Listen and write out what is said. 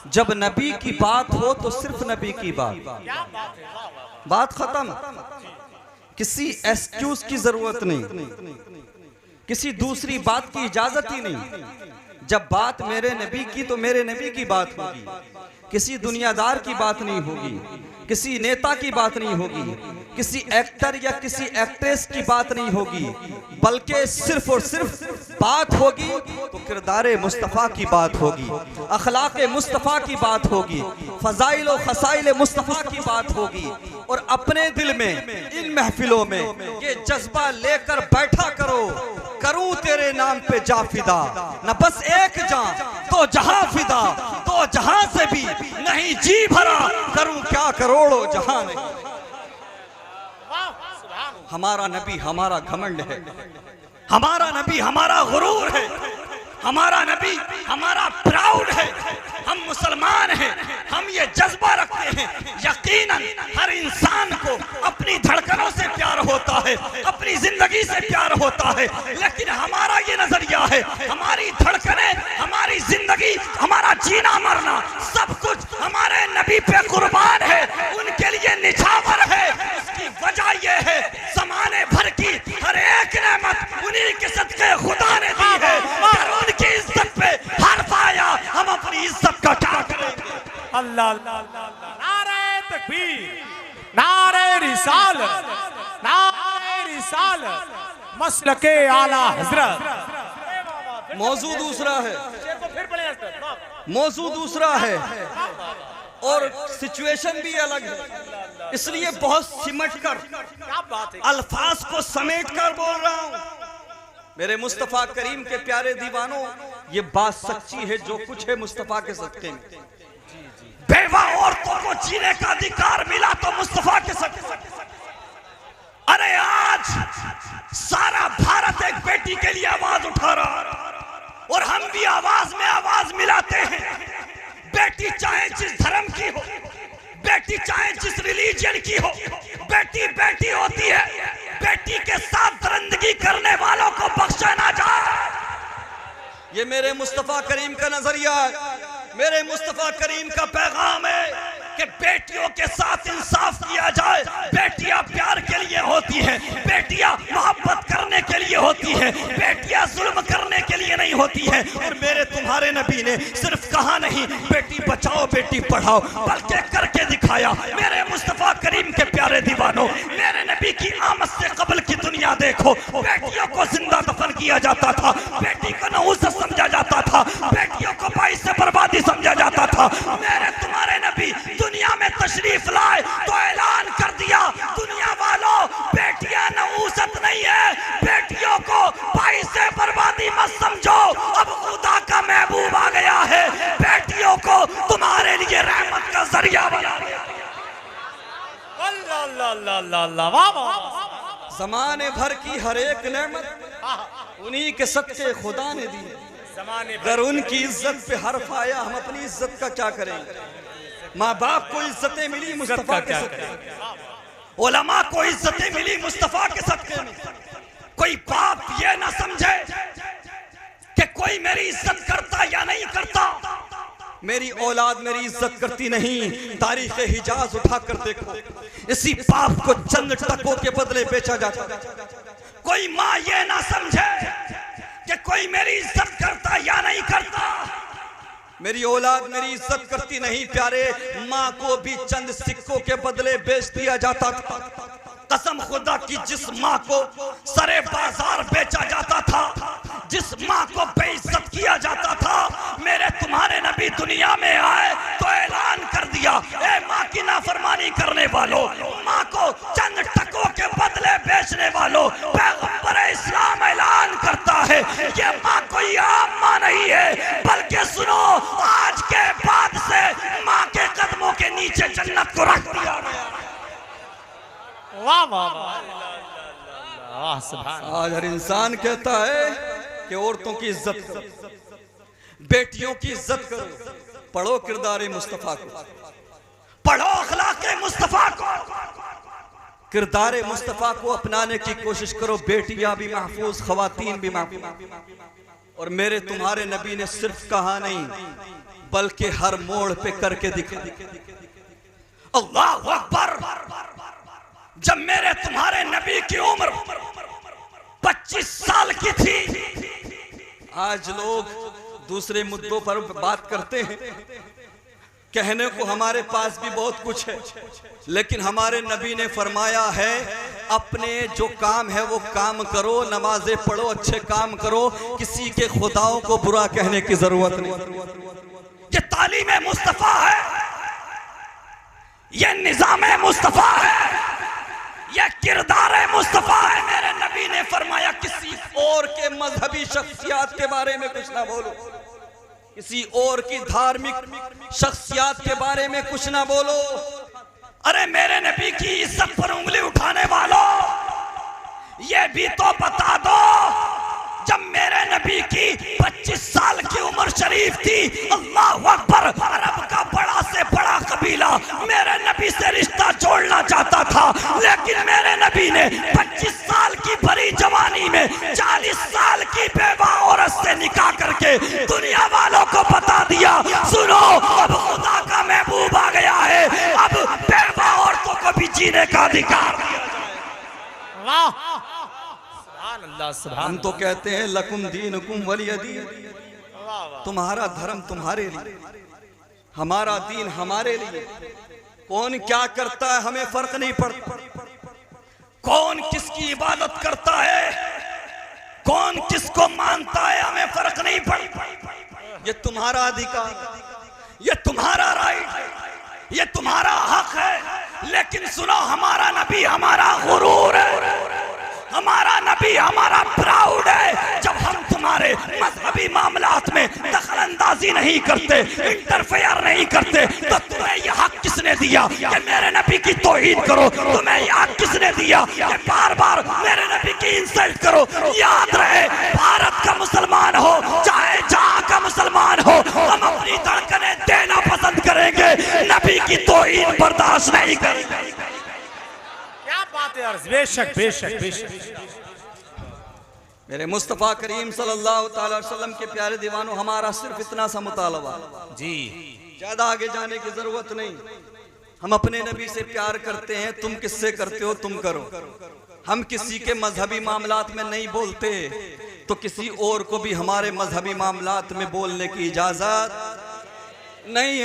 जब नबी की बात हो तो सिर्फ नबी की बात खत्म। किसी एक्सक्यूज की जरूरत नहीं, किसी दूसरी बात की इजाजत ही नहीं। जब बात मेरे नबी की तो मेरे नबी की बात होगी, किसी दुनियादार की बात नहीं होगी, किसी नेता की बात नहीं होगी, किसी एक्टर या किसी एक्ट्रेस की बात नहीं होगी, बल्कि सिर्फ और सिर्फ बात होगी तो किरदारे मुस्तफ़ा की बात होगी, अखलाक़े मुस्तफ़ा की बात होगी, फ़ज़ाइल और ख़साइल मुस्तफ़ा की बात होगी। और अपने दिल में इन महफिलों में ये जज्बा लेकर बैठा करो, करूं तेरे नाम पे जा फिदा, न बस एक जान तो जहां फिदा, तो जहां से भी नहीं जी भरा, करूं क्या करोड़ों जहां नहीं। हमारा नबी हमारा घमंड है, हमारा नबी हमारा गुरूर है, हमारा नबी हमारा प्राउड है। हम मुसलमान हैं, हम ये जज्बा रखते हैं। यकीनन हर इंसान को अपनी धड़कनों से प्यार होता है, अपनी जिंदगी से प्यार होता है, लेकिन हमारा ये नजरिया है, हमारी धड़कनें, हमारी जिंदगी, हमारा जीना मरना सब कुछ हमारे नबी पे कुर्बान है, उनके लिए निछावर है। उसकी वजह ये है ज़माने भर की हर एक नेमत उन्हीं के सदके खुदा ने दी है। अगर उनकी इज्जत पे हर्फ आया, हम अपनी इज्जत का क्या करेंगे? अल्लाह अल्लाह अल्लाह। नारे तकबीर, नारे रिसालत, नारे रिसालत, मसलके आला हजरत। मौजू दूसरा है, मौजू दूसरा है और सिचुएशन भी अलग है, इसलिए बहुत सिमट कर अल्फाज को समेट कर बोल रहा हूं। मेरे मुस्तफ़ा करीम के प्यारे दीवानों, ये बात सच्ची है, जो कुछ है मुस्तफ़ा के सदके में। बेवा औरतों को जीने का अधिकार मिला तो मुस्तफ़ा के सदके। अरे आज सारा भारत एक बेटी के लिए आवाज उठा रहा और हम भी आवाज में आवाज मिलाते हैं। बेटी चाहे जिस धर्म की हो, बेटी चाहे जिस रिलीजन की हो, बेटी बेटी होती है। बेटी के साथ दरिंदगी करने वालों को बख्शा ना जाए। ये मेरे मुस्तफ़ा करीम का नजरिया है, मेरे मुस्तफ़ा करीम का पैगाम है कि बेटियों के साथ इंसाफ किया जाए। बेटियां प्यार के लिए होती हैं, बेटियां मोहब्बत करने के लिए होती हैं, बेटियां जुल्म करने के लिए नहीं होती हैं। और मेरे तुम्हारे नबी ने सिर्फ कहा नहीं बेटी बचाओ बेटी पढ़ाओ, बल्कि करके दिखाया। मेरे मुस्तफ़ा करीम के प्यारे दीवानों, मेरे नबी की आमद से कबल की दुनिया देखो, बेटियों को जिंदा दफन किया जाता था, बेटी को नहूसत समझा जाता था, बेटियों को बाइस से बर्बादी समझा जाता था। मेरे तुम्हारे नबी दुनिया में तशरीफ लाए तो ऐलान कर दिया, दुनिया वालों बेटियां नहूसत नहीं है, बेटियों को बाइस से बर्बादी मत समझो, अब खुदा का महबूब आ गया है, बेटियों को तुम्हारे लिए रहमत का जरिया बना दिया। ज़माने भर की हर एक नेमत उन्हीं के सदके खुदा ने दी है। अगर उनकी इज्जत पे हर्फ आया, हम अपनी इज्जत का क्या करेंगे? माँ बाप को इज्जतें मिली मुस्तफ़ा के सदके, उलमा को इज्जतें मिली मुस्तफ़ा के सदके में। कोई बाप ये ना समझे कि कोई मेरी इज्जत करता या नहीं करता। मेरी औलाद मेरी इज्जत करती नहीं, तारीख हिजाज उठा कर देखो, इसी बाप को चंद टकों के बदले बेचा जाता। कोई माँ ये ना समझे कि कोई मेरी इज्जत करता या नहीं करता। मेरी औलाद मेरी इज्जत करती नहीं प्यारे, माँ को भी चंद सिक्कों के बदले बेच दिया जाता था। कसम खुदा की, जिस माँ को सरे बाजार बेचा जाता था, जिस माँ को बेइज्जत किया जाता था, मेरे तुम्हारे नबी दुनिया में आए तो ऐलान कर दिया, ए माँ की नाफरमानी करने वालों, माँ को चंद टकों के बदले बेचने वालों, पैगंबर इस्लाम ऐलान करता है ये माँ कोई आम माँ नहीं है, बल्कि सुनो आज के बाद से माँ के कदमों के नीचे जन्नत को रख दिया गया। वाह वाह वाह, सुभान। आज हर इंसान कहता है कि औरतों की इज्जत करो, बेटियों की इज्जत करो। पढ़ो किरदार मुस्तफ़ा को, पढ़ो अखलाक़े मुस्तफ़ा को, किरदार मुस्तफ़ा को अपनाने की कोशिश करो। बेटियां भी महफूज, ख़वातीन भी महफूज। और मेरे तुम्हारे नबी ने सिर्फ कहा नहीं बल्कि हर मोड़ पे करके दिखा। अल्लाह अकबर। जब मेरे तुम्हारे नबी की उम्र 25 साल की थी, आज लोग दूसरे मुद्दों पर बात करते हैं, कहने को हमारे पास भी बहुत कुछ है, लेकिन हमारे नबी ने फरमाया है अपने जो काम है वो काम करो, नमाजें पढ़ो, अच्छे काम करो, किसी के खुदाओं को बुरा कहने की जरूरत नहीं। ये तालीम मुस्तफा है, ये निजाम मुस्तफा है, ये किरदार मुस्तफा है। मेरे नबी ने फरमाया किसी और के मजहबी शख्सियत के बारे में कुछ ना बोलो, किसी और की धार्मिक शख्सियत के बारे में कुछ ना बोलो। अरे मेरे नबी की इज्जत पर उंगली उठाने वालों, ये भी तो बता दो जब मेरे नबी की 25 साल की उम्र शरीफ थी, अल्लाह अकबर, अरब का बड़ा से बड़ा कबीला मेरे नबी से रिश्ता जोड़ना चाहता था, लेकिन मेरे नबी ने 25 साल की भरी जवानी में 40 साल की बेवा औरत से निकाह करके दुनिया वालों को बता दिया, सुनो अब खुदा का महबूब आ गया है, अब बेवा औरतों को भी जीने का अधिकार दिया जाए। हम तो कहते हैं लकुम दीनुकुम वलिय दीन, तुम्हारा धर्म तुम्हारे लिए, हमारा दीन हमारे लिए। कौन क्या करता है हमें फर्क नहीं पड़ता, कौन किसकी इबादत करता है, कौन किसको मानता है, हमें फर्क नहीं पड़ता। ये तुम्हारा अधिकार, ये तुम्हारा राइट है, ये तुम्हारा हक है, लेकिन सुनो हमारा नबी हमारा गुरूर है, हमारा नबी हमारा प्राउड है। जब हम तुम्हारे मजहबी मामलात में दखल अंदाजी नहीं करते, इंटरफेयर नहीं करते, तो तुम्हें यह हक किसने दिया कि मेरे नबी की तौहीन करो? तुम्हें यह हक किसने दिया कि बार बार मेरे नबी की इंसल्ट करो? याद रहे, भारत का मुसलमान हो चाहे जहां का मुसलमान हो, हम अपनी धड़कनें देना पसंद करेंगे, नबी की तौहीन बर्दाश्त नहीं करेंगे। बेशक बेशक बेशक। मेरे मुस्तफ़ा करीम सल्लल्लाहु अलैहि वसल्लम के प्यारे दीवानों, हमारा सिर्फ इतना सा मुतालबा जी, ज्यादा आगे जाने की जरूरत नहीं। हम अपने नबी से प्यार करते हैं, तुम किससे करते हो तुम करो। हम किसी के मजहबी मामलात में नहीं बोलते, तो किसी और को भी हमारे मजहबी मामलात में बोलने की इजाजत नहीं है।